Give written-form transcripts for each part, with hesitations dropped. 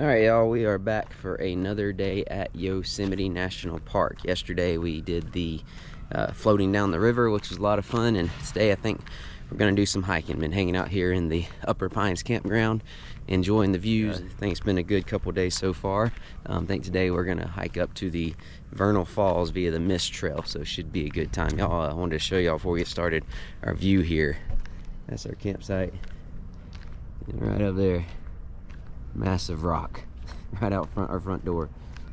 All right, y'all, we are back for another day at Yosemite National Park. Yesterday we did the floating down the river, which was a lot of fun, and today I think we're gonna do some hiking. Been hanging out here in the Upper Pines campground, enjoying the views. I think it's been a good couple days so far. I think today we're gonna hike up to the Vernal Falls via the Mist Trail, so it should be a good time. Y'all, I wanted to show y'all before we get started our view here. That's our campsite, and right up there, massive rock right out front our front door.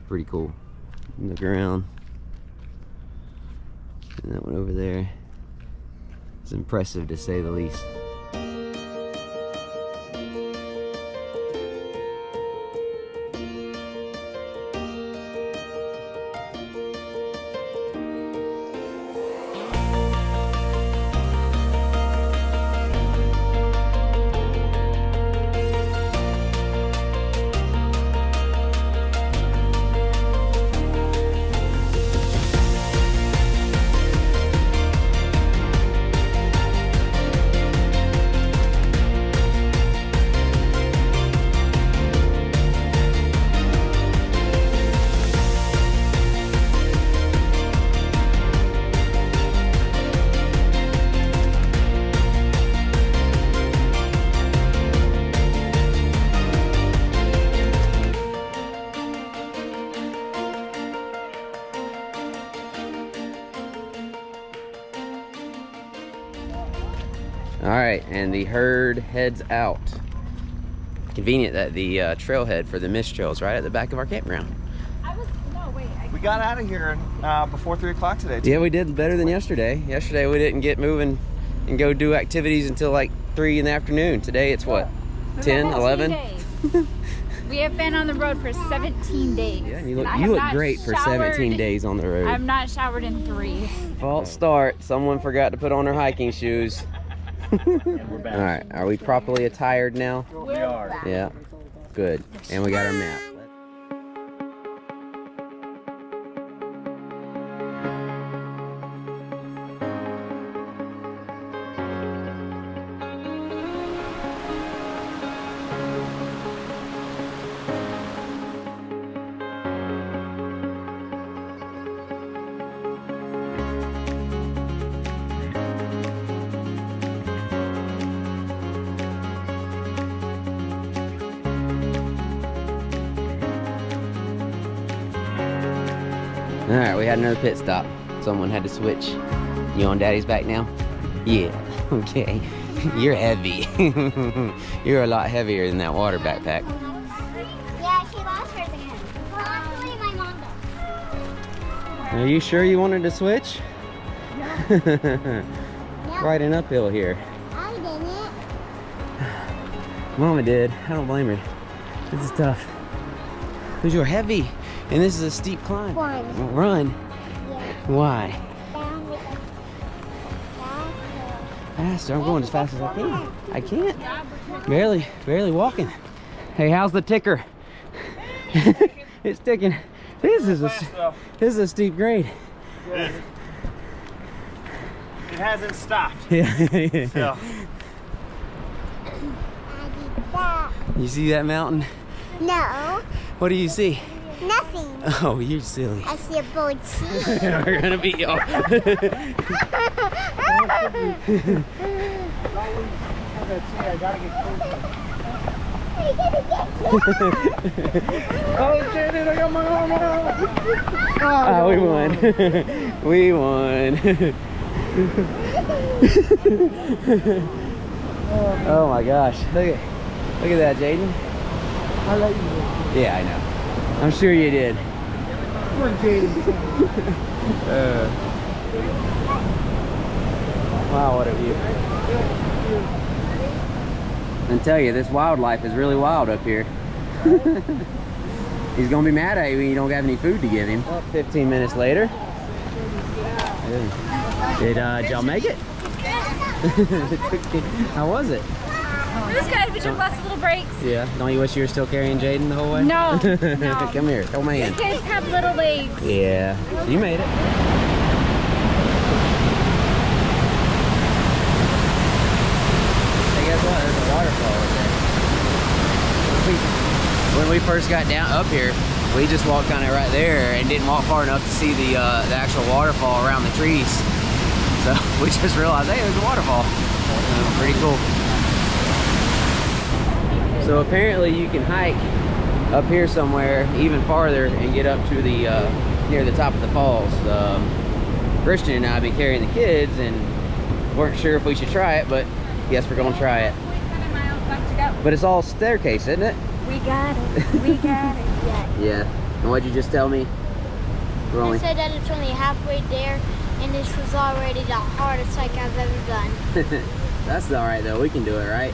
Pretty cool. Look around, and that one over there, it's impressive to say the least. All right, and the herd heads out. Convenient that the trailhead for the Mist Trail is right at the back of our campground. We got out of here before 3 o'clock today. Yeah, we did better than yesterday. Yesterday we didn't get moving and go do activities until like 3 in the afternoon. Today it's what, 10, 11? We have been on the road for 17 days. Yeah, and you look great for 17 days on the road. I've not showered in 3. False start. Someone forgot to put on their hiking shoes. And we're back. All right, are we properly attired now? We are. Yeah, good. And we got our map. All right, we had another pit stop. Someone had to switch. You on Daddy's back now? Yeah, okay. You're heavy. You're a lot heavier than that water backpack. Yeah, she lost hers again. Well, actually, my mom does. Are you sure you wanted to switch? Yeah. Quite an uphill here. I didn't. Mama did. I don't blame her. This is tough. Because you're heavy, and this is a steep climb. Run. Run? Yeah. Why? Down with the Faster. I'm going as fast as I can. I can't. Barely walking. Hey, how's the ticker? It's ticking. This is a steep grade. It hasn't stopped. Yeah. I did that. You see that mountain? No, What do you see? nothing. Oh, you're silly. I see a boat sea. We're gonna beat y'all. Oh shit, dude, I got my arm out. Oh, we won. We won. Oh my gosh. Look at that, Jaden. I let you. Yeah, I know. I'm sure you did. Poor Jaden. Wow, what a view. I tell you, this wildlife is really wild up here. He's gonna be mad at you when you don't have any food to give him. Well, 15 minutes later. Did y'all make it? How was it? It was good. We took lots of little breaks. Yeah. Don't you wish you were still carrying Jaden the whole way? No, no. Come here. Hold my hand. The kids have little legs. Yeah. You made it. Hey, guess what? There's a waterfall over there. when we first got down up here, we just walked kind of right there and didn't walk far enough to see the actual waterfall around the trees. So we just realized, hey, there's a waterfall. Pretty cool. So apparently you can hike up here somewhere even farther and get up to the near the top of the falls. Christian and I have been carrying the kids and weren't sure if we should try it, but yes, we're gonna try it. 7 miles left to go. But it's all staircase, isn't it? We got it. We got it. Yeah. And what'd you just tell me? We're I only... said that it's only halfway there, and this was already the hardest hike I've ever done. That's all right though. We can do it, right?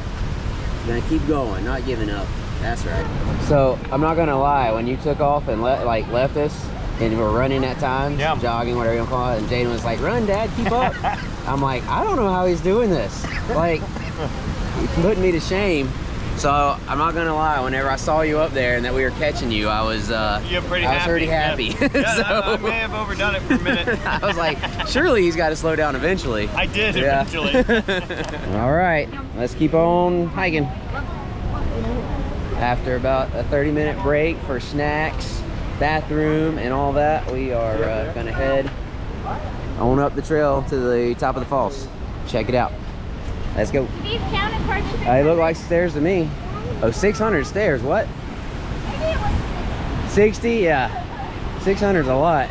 We're gonna keep going, not giving up. That's right. So I'm not gonna lie. When you took off and left us, and we're running at times, yeah, jogging, whatever you want to call it, and Jaden was like, "Run, Dad, keep up." I'm like, I don't know how he's doing this. Like, he's putting me to shame. So I'm not gonna lie. Whenever I saw you up there and that we were catching you, I was pretty happy. Yeah, So, I may have overdone it for a minute. I was like, surely he's got to slow down eventually. I did eventually. All right, let's keep on hiking. After about a 30-minute break for snacks, bathroom, and all that, we are gonna head on up the trail to the top of the falls. Check it out. Let's go. These count as part of the They look like stairs to me. Oh, 600 stairs, what? Maybe it was 60? Yeah. 600 is a lot.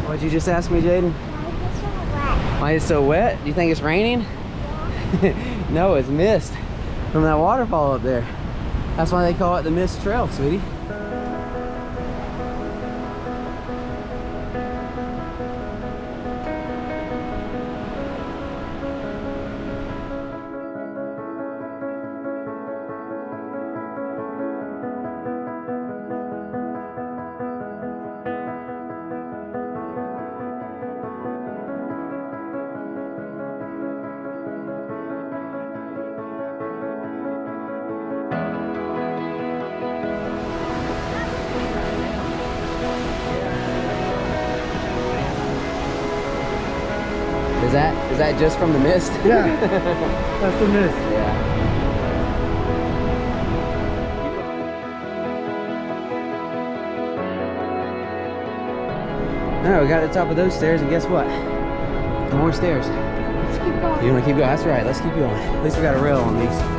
What'd you just ask me, Jaden? Why is it so wet? Do you think it's raining? No, it's mist from that waterfall up there. That's why they call it the Mist Trail, sweetie. Is that just from the mist? Yeah, that's the mist. Yeah. All right, we got to the top of those stairs, and guess what? More stairs. Let's keep going. You want to keep going? That's right. Let's keep going. At least we got a rail on these.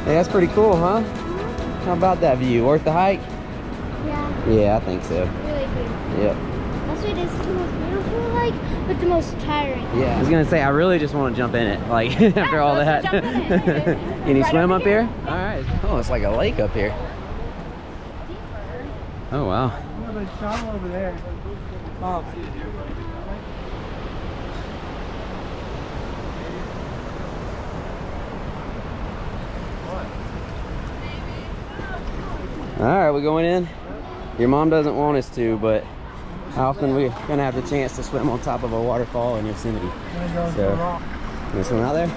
Hey, that's pretty cool, huh? How about that view? Worth the hike? Yeah. Yeah, I think so. Really beautiful. Yep. That's what it's the most beautiful, like, but the most tiring. Yeah. I was gonna say, I really just want to jump in it, like after all that. Jump in it. Can you Right swim over up here? All right. Oh, it's like a lake up here. Oh wow. Yeah, there's Sean over there. Oh. All right, we going in? Your mom doesn't want us to, but how often we're gonna have the chance to swim on top of a waterfall in Yosemite? So, you wanna swim out there?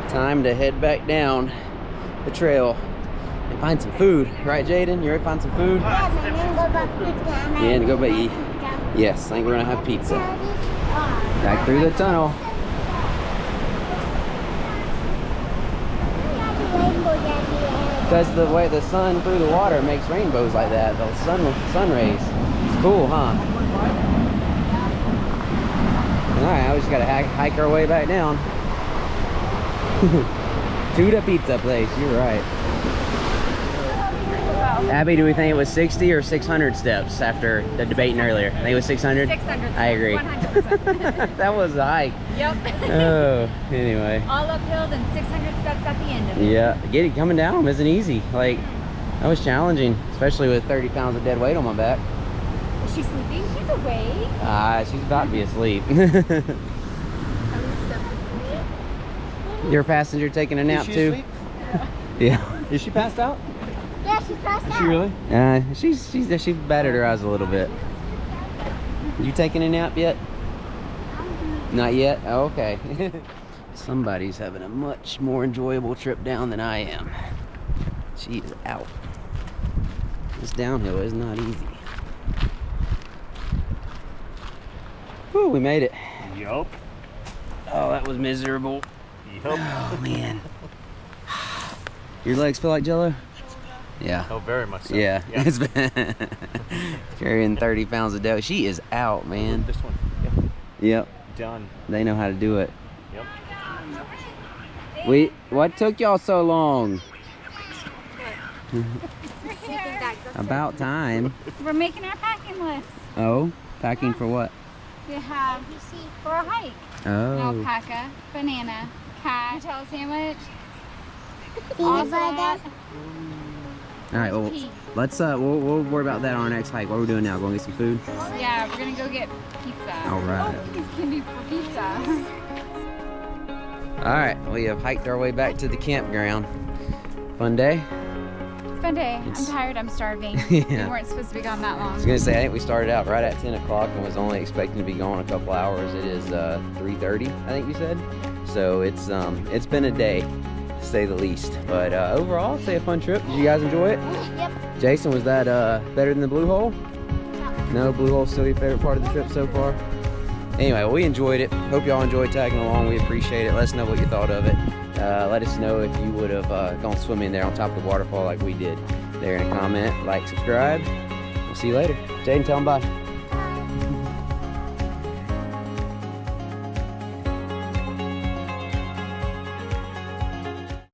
Time to head back down the trail and find some food. Right, Jaden? You ready to find some food? Yeah, and go back eat. Yes, I think we're gonna have pizza. Back through the tunnel. Because the way the sun through the water makes rainbows like that, the sun rays. It's cool, huh? Alright, now we just gotta hike our way back down. To the pizza place, you're right. Abby, do we think it was 60 or 600 steps after the debating earlier? I think it was 600? 600. I agree. 100%. That was a hike. Yep. Oh, anyway. All uphill and 600 steps at the end of it. Yeah, coming down isn't easy. Like, that was challenging, especially with 30 pounds of dead weight on my back. Is she sleeping? She's awake. She's about to be asleep. Your passenger taking a nap too? Asleep? Yeah. Is she passed out? Yeah, she's passed out. Is she really? She battered her eyes a little bit. You taking a nap yet? Not yet? Oh, okay. Somebody's having a much more enjoyable trip down than I am. She is out. This downhill is not easy. Whew, we made it. Yup. Oh, that was miserable. Yup. Oh, man. Your legs feel like Jello? Yeah. Oh, very much so. Yeah. It's been carrying 30 pounds of dough. She is out, man. This one. Yep. Yep. Done. They know how to do it. Yep. What took y'all so long? About time. We're making our packing list. Oh, packing for what? We have for a hike. Oh. Alpaca, banana, cat, Nutella sandwich. Peanut butter. All right, well, let's we'll worry about that on our next hike. What are we doing now? Going to get some food? Yeah, we're gonna go get pizza. All right. Oh, these can be for pizza. All right, we have hiked our way back to the campground. Fun day? Fun day. I'm tired, I'm starving. Yeah. We weren't supposed to be gone that I long. was gonna say, I think we started out right at 10 o'clock and was only expecting to be gone a couple hours. It is 3:30, I think you said. So it's been a day, to say the least. But overall, I'd say a fun trip. Did you guys enjoy it? Yep. Jason, was that better than the Blue Hole? No, Blue Hole's still your favorite part of the trip so far? Anyway, well, we enjoyed it. Hope y'all enjoyed tagging along. We appreciate it. Let us know what you thought of it. Let us know if you would have gone swimming there on top of the waterfall like we did. There in a comment, like, subscribe. We'll see you later. Jaden, tell them bye.